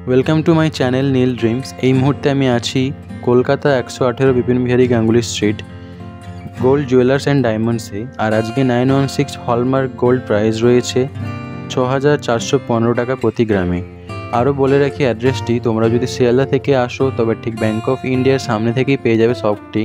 Welcome to my channel Neel Dreams. এই মুহূর্তে আমি আছি Kolkata 118 Bipin Behari Ganguly street gold jewellers and ডায়মন্ডসে। আর আজকে 916 হলমার্ক গোল্ড প্রাইস রয়েছে 6,415 টাকা প্রতি গ্রামে। আরও বলে রাখি অ্যাড্রেসটি, তোমরা যদি শিয়ালদা থেকে আসো তবে ঠিক ব্যাঙ্ক অফ ইন্ডিয়ার সামনে থেকেই পেয়ে যাবে শপটি।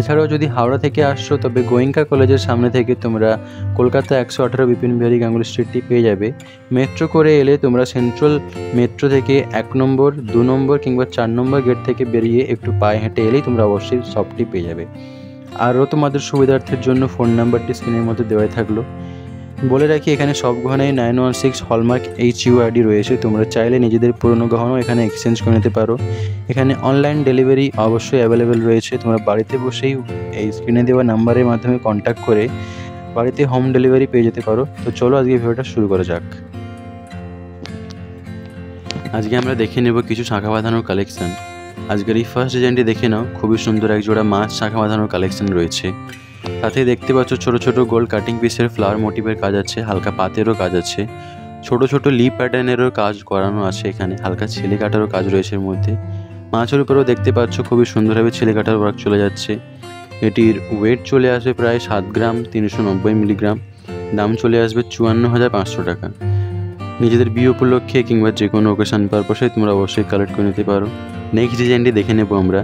এছাড়াও যদি হাওড়া থেকে আসছো তবে গোয়েঙ্কা কলেজের সামনে থেকে তোমরা কলকাতা 118 বিপিন বিহারী গাঙ্গুলি স্ট্রিটটি পেয়ে যাবে। মেট্রো করে এলে তোমরা সেন্ট্রাল মেট্রো থেকে 1 নম্বর 2 নম্বর কিংবা 4 নম্বর গেট থেকে বেরিয়ে একটু পায়ে হেঁটে এলেই তোমরা অবশ্যই শপটি পেয়ে যাবে। আরও তোমাদের সুবিধার্থের জন্য ফোন নাম্বারটি স্ক্রিনের মধ্যে দেওয়াই থাকলো। বলে রাখি এখানে সব গহনায় 916 হলমার্ক HUID রয়েছে। তোমরা চাইলে নিজেদের পুরনো গহনাও এখানে এক্সচেঞ্জ করে নিতে পারো। এখানে অনলাইন ডেলিভারি অবশ্যই অ্যাভেলেবেল রয়েছে। তোমরা বাড়িতে বসেই এই স্ক্রিনে দেওয়া নাম্বারের মাধ্যমে কন্ট্যাক্ট করে বাড়িতে হোম ডেলিভারি পেয়ে যেতে পারো। তো চলো আজকে ভিডিওটা শুরু করা যাক। আজকে আমরা দেখে নেব কিছু শাঁখা বাঁধানোর কালেকশন। আজকের এই ফার্স্ট ডিজাইনটি দেখে নাও, খুবই সুন্দর এক জোড়া মাছ শাঁখা বাঁধানোর কালেকশন রয়েছে। সাথে দেখতে পাচ্ছ ছোট ছোট গোল্ড কাটিং পিসের ফ্লাওয়ার মোটিভের কাজ আছে, হালকা পাতেরও কাজ আছে, ছোট ছোট লিপ প্যাটার্নেরও কাজ করানো আছে। এখানে হালকা ছেলে কাটারও কাজ রয়েছে এর মধ্যে। মাছের উপরেও দেখতে পাচ্ছ খুবই সুন্দরভাবে ছেলে কাটার ওয়ার্ক চলে যাচ্ছে। এটির ওয়েট চলে আসবে প্রায় 7 গ্রাম 390 মিলিগ্রাম। দাম চলে আসবে 54,500 টাকা। নিজেদের বিয়ে উপলক্ষে কিংবা যে কোনো ওকেশন পারপাসে তোমরা অবশ্যই কালেক্ট করে নিতে পারো। নেক্সট ডিজাইনটি দেখে নেব আমরা।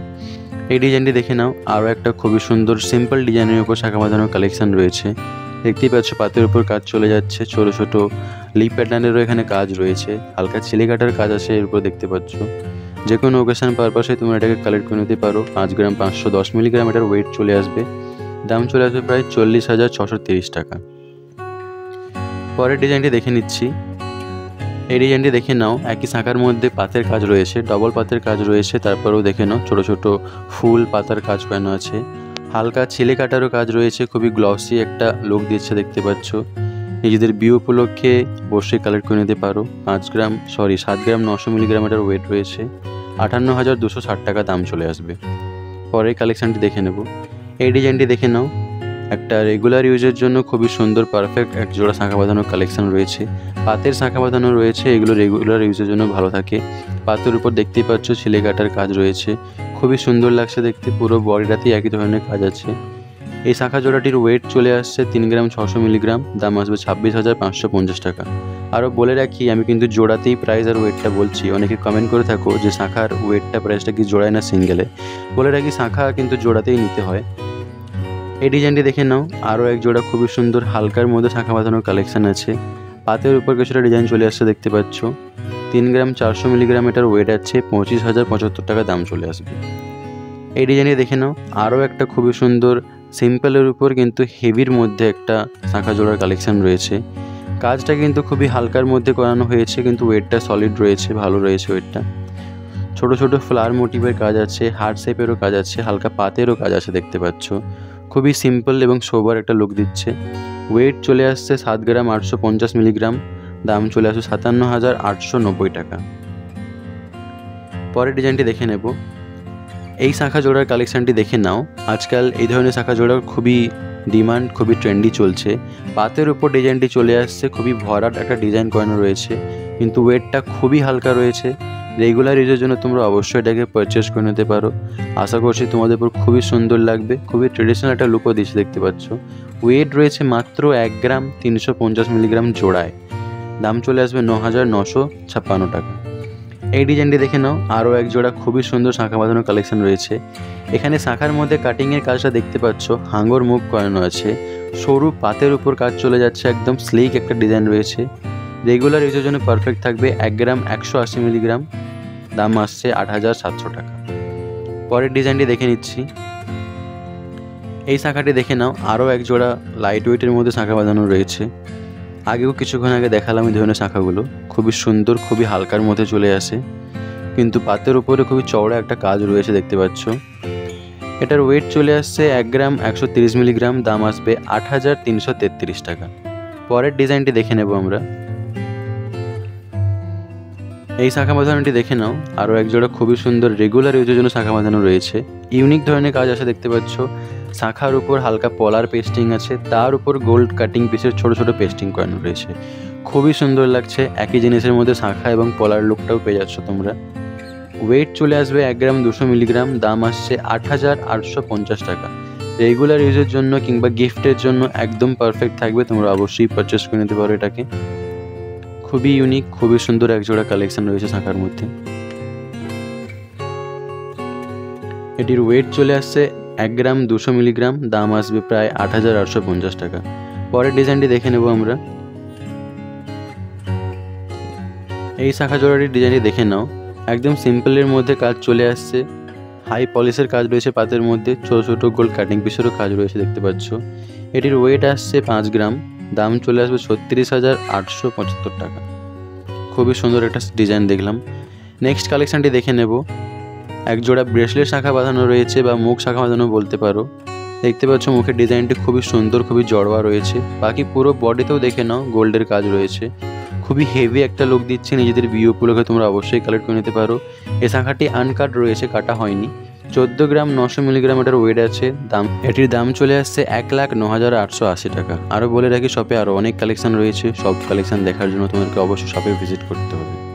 এই ডিজাইনটি দেখে নাও, আরও একটা খুবই সুন্দর সিম্পল ডিজাইনের উপর শাঁখা বাঁধানোর কালেকশন রয়েছে। দেখতেই পাচ্ছ পাতের উপর কাজ চলে যাচ্ছে, ছোটো ছোটো লিপ প্যাটার্নেরও এখানে কাজ রয়েছে, হালকা ছেলে কাটার কাজ আছে এর উপর দেখতে পাচ্ছ। যে কোনো ওকেশন পারপাসে তোমরা এটাকে কালেক্ট করে নিতে পারো। 5 গ্রাম 510 মিলিগ্রাম এটার ওয়েট চলে আসবে। দাম চলে আসবে প্রায় 40,630 টাকা। পরের ডিজাইনটি দেখে নিচ্ছি। এই ডিজাইনটি দেখে নাও, একই শাঁখার মধ্যে পাতের কাজ রয়েছে, ডবল পাতের কাজ রয়েছে। তারপরেও দেখে নাও ছোটো ছোটো ফুল পাতার কাজ করানো আছে, হালকা ছেলে কাটারও কাজ রয়েছে। খুবই গ্লসি একটা লুক দিচ্ছে দেখতে পাচ্ছ। নিজেদের বিয়ে উপলক্ষে অবশ্যই কালেক্ট করে নিতে পারো। 7 গ্রাম 900 মিলিগ্রাম এটার ওয়েট রয়েছে। 58,260 টাকা দাম চলে আসবে। পরের কালেকশানটি দেখে নেব। এই ডিজাইনটি দেখে নাও, একটা রেগুলার ইউজের জন্য খুবই সুন্দর পারফেক্ট এক জোড়া শাঁখা বাঁধানোর কালেকশন রয়েছে। পাতের শাঁখা বাঁধানো রয়েছে, এগুলো রেগুলার ইউজের জন্য ভালো থাকে। পাতের উপর দেখতেই পাচ্ছ ছেলে কাটার কাজ রয়েছে, খুবই সুন্দর লাগছে দেখতে। পুরো বডিটাতেই একই ধরনের কাজ আছে। এই শাঁখা জোড়াটির ওয়েট চলে আসছে 3 গ্রাম 600 মিলিগ্রাম। দাম আসবে 26,550 টাকা। আরও বলে রাখি, আমি কিন্তু জোড়াতেই প্রাইস আর ওয়েটটা বলছি। অনেকে কমেন্ট করে থাকো যে শাঁখার ওয়েটটা প্রাইসটা কি জোড়ায় না সিঙ্গেলে। বলে রাখি শাঁখা কিন্তু জোড়াতেই নিতে হয়। এই ডিজাইনটি দেখে নাও, আরও এক জোড়া খুবই সুন্দর হালকার মধ্যে শাঁখা বাঁধানোর কালেকশান আছে। পাতের উপর কিছুটা ডিজাইন চলে আসছে দেখতে পাচ্ছ। 3 গ্রাম 400 মিলিগ্রাম এটার ওয়েট আছে। 25,075 টাকা দাম চলে আসবে। এই ডিজাইনটি দেখে নাও, আরও একটা খুবই সুন্দর সিম্পলের উপর কিন্তু হেভির মধ্যে একটা শাঁখা জোড়ার কালেকশান রয়েছে। কাজটা কিন্তু খুবই হালকার মধ্যে করানো হয়েছে, কিন্তু ওয়েটটা সলিড রয়েছে, ভালো রয়েছে ওয়েটটা। ছোট ছোট ফ্লাওয়ার মোটিভের কাজ আছে, হার্ট শেপেরও কাজ আছে, হালকা পাতেরও কাজ আছে দেখতে পাচ্ছ। খুবই সিম্পল এবং সোবার একটা লুক দিচ্ছে। ওয়েট চলে আসছে 7 গ্রাম 850 মিলিগ্রাম। দাম চলে আসছে 57,890 টাকা। পরের ডিজাইনটি দেখে নেব। এই শাঁখা জোড়ার কালেকশানটি দেখে নাও। আজকাল এই ধরনের শাঁখা জোড়ার খুবই ডিমান্ড, খুবই ট্রেন্ডি চলছে। পাতের উপর ডিজাইনটি চলে আসছে, খুবই ভরাট একটা ডিজাইন করানো রয়েছে, কিন্তু ওয়েটটা খুবই হালকা রয়েছে। রেগুলার ইউজের জন্য তোমরা অবশ্যই এটাকে পারচেস করে নিতে পারো। আশা করছি তোমাদের উপর খুবই সুন্দর লাগবে। খুবই ট্রেডিশনাল একটা লুকও দিচ্ছে দেখতে পাচ্ছ। ওয়েট রয়েছে মাত্র 1 গ্রাম 350 মিলিগ্রাম জোড়ায়। দাম চলে আসবে 9,956 টাকা। এই ডিজাইনটি দেখে নাও, আরও এক জোড়া খুবই সুন্দর শাঁখা বাঁধানোর কালেকশন রয়েছে। এখানে শাঁখার মধ্যে কাটিংয়ের কাজটা দেখতে পাচ্ছ, হাঙ্গর মুভ করানো আছে, সরু পাতের উপর কাজ চলে যাচ্ছে, একদম স্লিক একটা ডিজাইন রয়েছে। রেগুলার ইউজের জন্য পারফেক্ট থাকবে। 1 গ্রাম 180 মিলিগ্রাম। দাম আসছে 8,700 টাকা। পরের ডিজাইনটি দেখে নিচ্ছি। এই শাঁখাটি দেখে নাও, আরও এক জোড়া লাইট ওয়েটের মধ্যে শাঁখা বাঁধানো রয়েছে। আগেও কিছুক্ষণ আগে দেখালাম এই ধরনের শাঁখাগুলো, খুবই সুন্দর, খুবই হালকার মধ্যে চলে আসে, কিন্তু পাতের উপরে খুবই চওড়া একটা কাজ রয়েছে দেখতে পাচ্ছ। এটার ওয়েট চলে আসছে 1 গ্রাম 130 মিলিগ্রাম। দাম আসবে 8,333 টাকা। পরের ডিজাইনটি দেখে নেব আমরা। এই শাঁখা বাঁধানোটি দেখে নাও, আরও এক জোড়া খুবই সুন্দর রেগুলার ইউজের জন্য শাঁখা বাঁধানো রয়েছে। ইউনিক ধরনের কাজ আছে দেখতে পাচ্ছ। শাঁখার উপর হালকা পলার পেস্টিং আছে, তার উপর গোল্ড কাটিং পিসের ছোট ছোট পেস্টিং করানো রয়েছে। খুবই সুন্দর লাগছে। একই জিনিসের মধ্যে শাঁখা এবং পলার লুকটাও পেয়ে যাচ্ছ তোমরা। ওয়েট চলে আসবে 1 গ্রাম 200 মিলিগ্রাম, দাম আসছে 8,850 টাকা। রেগুলার ইউজের জন্য কিংবা গিফটের জন্য একদম পারফেক্ট থাকবে, তোমরা অবশ্যই পারচেস করে নিতে পারো এটাকে। খুবই ইউনিক, খুবই সুন্দর একজোড়া কালেকশন রয়েছে শাঁখার মধ্যে। এটির ওয়েট চলে আসছে 1 গ্রাম 200 মিলিগ্রাম, দাম আসবে প্রায় 8,850 টাকা। পরের ডিজাইনটি দেখে নেব আমরা। এই শাঁখা জোড়াটির ডিজাইনটি দেখে নাও। একদম সিম্পলের মধ্যে কাজ চলে আসছে, হাই পলিশের কাজ রয়েছে পাতের মধ্যে, ছোট ছোট গোল্ড কাটিং পিসেরও কাজ রয়েছে দেখতে পাচ্ছ। এটির ওয়েট আসছে 5 গ্রাম, দাম চলে আসবে 36,875 টাকা। খুবই সুন্দর একটা ডিজাইন দেখলাম। নেক্সট কালেকশানটি দেখে নেব। এক জোড়া ব্রেসলেট শাঁখা বাঁধানো রয়েছে বা মুখ শাঁখা বাঁধানো বলতে পারো। দেখতে পাচ্ছ মুখের ডিজাইনটি খুবই সুন্দর, খুবই জড়োয়া রয়েছে। বাকি পুরো বডিতেও দেখে নাও গোল্ডের কাজ রয়েছে। খুবই হেভি একটা লুক দিচ্ছে, নিজেদের বিয়ে উপলক্ষে তোমরা অবশ্যই কালেক্ট করে নিতে পারো। এই শাঁখাটি আনকাট রয়েছে, কাটা হয়নি। 14 গ্রাম 900 মিলিগ্রাম এটার ওয়েট আছে। এটির দাম চলে আসছে 1,09,880 টাকা। আরও বলে রাখি, শপে আরও অনেক কালেকশন রয়েছে। সব কালেকশন দেখার জন্য তোমাদেরকে অবশ্যই শপে ভিজিট করতে হবে।